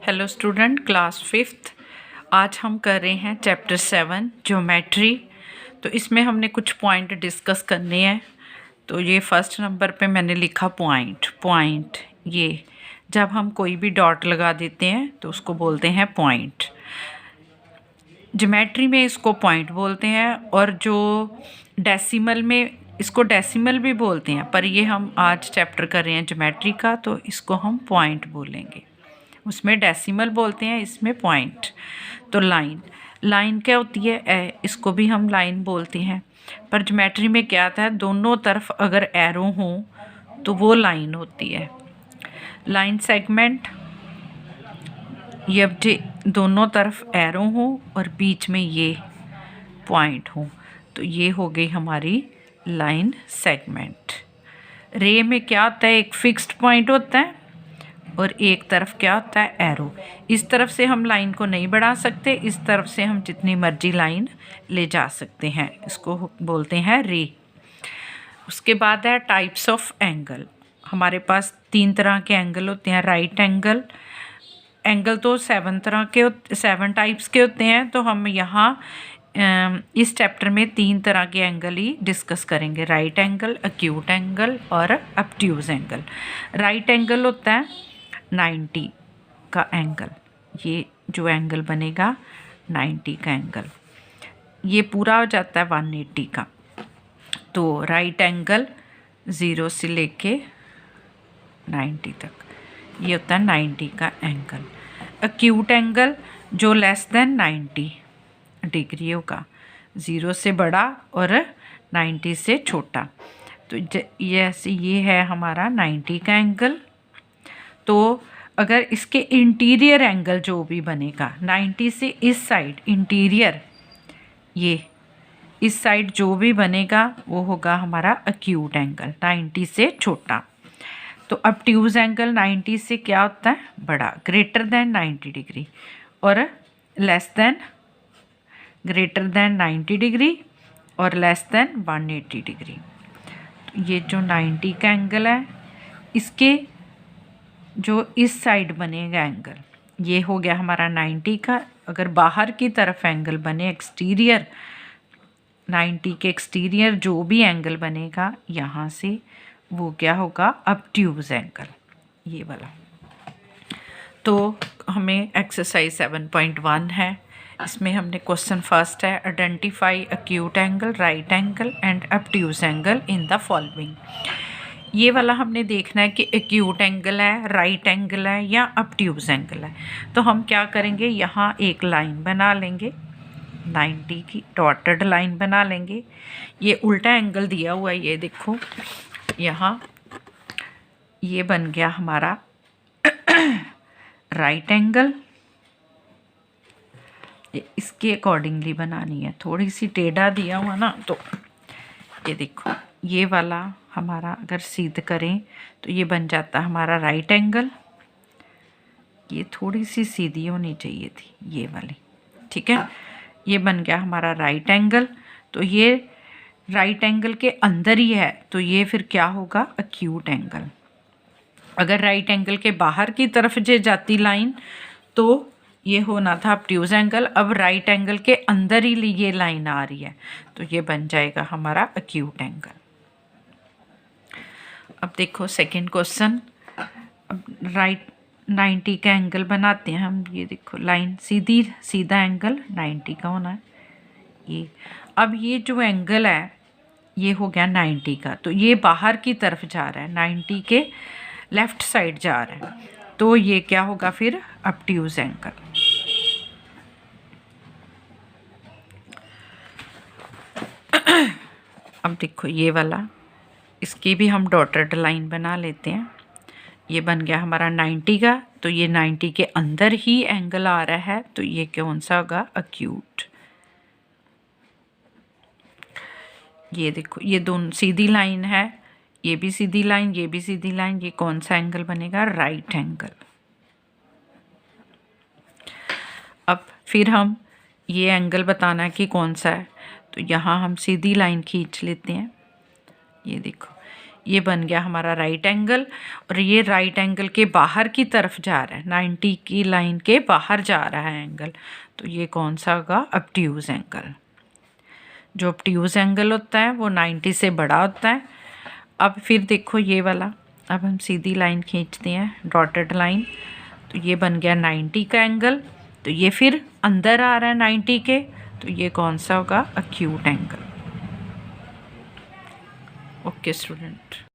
Hello student, class 5th। आज हम कर रहे हैं चैप्टर 7 ज्योमेट्री। तो इसमें हमने कुछ पॉइंट डिस्कस करने हैं। तो ये फर्स्ट नंबर पे मैंने लिखा पॉइंट। ये जब हम कोई भी डॉट लगा देते हैं तो उसको बोलते हैं पॉइंट। ज्योमेट्री में इसको पॉइंट बोलते हैं, और जो डेसिमल में इसको डेसिमल भी बोलते हैं, पर ये हम आज चैप्टर कर रहे हैं ज्योमेट्री का, तो इसको हम पॉइंट बोलेंगे। उसमें डेसिमल बोलते हैं, इसमें पॉइंट। तो लाइन क्या होती है? इसको भी हम लाइन बोलते हैं, पर ज्योमेट्री में क्या आता है, दोनों तरफ अगर एरो हो तो वो लाइन होती है। लाइन सेगमेंट, ये दोनों तरफ एरो हो और बीच में ये पॉइंट हो, तो ये हो गई हमारी लाइन सेगमेंट। रे में क्या होता है, एक फिक्स्ड पॉइंट होता है और एक तरफ क्या होता है, एरो। इस तरफ से हम लाइन को नहीं बढ़ा सकते, इस तरफ से हम जितनी मर्जी लाइन ले जा सकते हैं, इसको बोलते हैं रे। उसके बाद है टाइप्स ऑफ एंगल। हमारे पास 3 तरह के एंगल होते हैं। राइट एंगल तो 7 टाइप्स के होते हैं। तो हम यहाँ इस चैप्टर में 3 तरह के एंगल ही डिस्कस करेंगे। राइट एंगल, एक्यूट एंगल और ऑब्ट्यूज एंगल। राइट एंगल होता है 90 का एंगल। ये जो एंगल बनेगा 90 का एंगल, ये पूरा हो जाता है 180 का। तो राइट एंगल 0 से लेके 90 तक, ये होता है 90 का एंगल। एक्यूट एंगल जो लेस देन 90 डिग्री होगा, 0 से बड़ा और 90 से छोटा। तो ये है हमारा 90 का एंगल। तो अगर इसके इंटीरियर एंगल जो भी बनेगा 90 से इस साइड, इंटीरियर ये इस साइड जो भी बनेगा वो होगा हमारा एक्यूट एंगल, 90 से छोटा। तो ऑब्ट्यूज एंगल 90 से क्या होता है, बड़ा, ग्रेटर देन 90 डिग्री, और less than, greater than 90 degree और लेस देन 180 डिग्री। तो ये जो 90 का एंगल है, इसके जो इस साइड बनेगा एंगल, ये हो गया हमारा 90 का। अगर बाहर की तरफ एंगल बने, एक्सटीरियर, 90 के एक्सटीरियर जो भी एंगल बनेगा यहाँ से, वो क्या होगा, ऑब्ट्यूज एंगल, ये वाला। तो हमें एक्सरसाइज 7.1 है। इसमें हमने क्वेश्चन फर्स्ट है, identify acute angle, right angle and obtuse angle in the following. ये वाला हमने देखना है कि एक्यूट एंगल है, राइट एंगल है या ऑब्ट्यूज एंगल है। तो हम क्या करेंगे, यहाँ एक लाइन बना लेंगे, 90 की डॉटेड लाइन बना लेंगे। ये उल्टा एंगल दिया हुआ है, ये देखो यहाँ, ये बन गया हमारा राइट एंगल। इसके अकॉर्डिंगली बनानी है, थोड़ी सी टेढ़ा दिया हुआ ना, तो ये देखो, ये वाला हमारा अगर सीध करें तो ये बन जाता हमारा राइट एंगल। ये थोड़ी सी सीधी होनी चाहिए थी, ये वाली, ठीक है। ये बन गया हमारा राइट एंगल। तो ये राइट एंगल के अंदर ही है, तो ये फिर क्या होगा, एक्यूट एंगल। अगर राइट एंगल के बाहर की तरफ जे जाती लाइन तो ये होना था ऑब्ट्यूज एंगल। अब राइट एंगल के अंदर ही ये लाइन आ रही है, तो ये बन जाएगा हमारा एक्यूट एंगल। अब देखो सेकंड क्वेश्चन। अब राइट 90 का एंगल बनाते हैं हम। ये देखो लाइन सीधा एंगल 90 का होना है ये। अब ये जो एंगल है ये हो गया 90 का, तो ये बाहर की तरफ जा रहा है, 90 के लेफ्ट साइड जा रहा है, तो ये क्या होगा फिर, ऑब्ट्यूज एंगल। अब देखो ये वाला, इसकी भी हम डॉटेड लाइन बना लेते हैं। ये बन गया हमारा 90 का, तो ये 90 के अंदर ही एंगल आ रहा है, तो ये कौन सा होगा, एक्यूट। ये देखो, ये दोनों सीधी लाइन है, ये भी सीधी लाइन, ये भी सीधी लाइन, ये कौन सा एंगल बनेगा, राइट एंगल। अब फिर हम ये एंगल बताना है कि कौन सा है, तो यहाँ हम सीधी लाइन खींच लेते हैं। ये देखो, ये बन गया हमारा राइट एंगल, और ये राइट एंगल के बाहर की तरफ जा रहा है, 90 की लाइन के बाहर जा रहा है एंगल, तो ये कौन सा होगा? Obtuse angle. जो ऑब्ट्यूज एंगल होता है वो 90 से बड़ा होता है। अब फिर देखो ये वाला, अब हम सीधी लाइन खींचते हैं, डॉटेड लाइन, तो ये बन गया 90 का एंगल, तो ये फिर अंदर आ रहा है 90 के, तो ये कौन सा होगा? Acute angle. Okay student.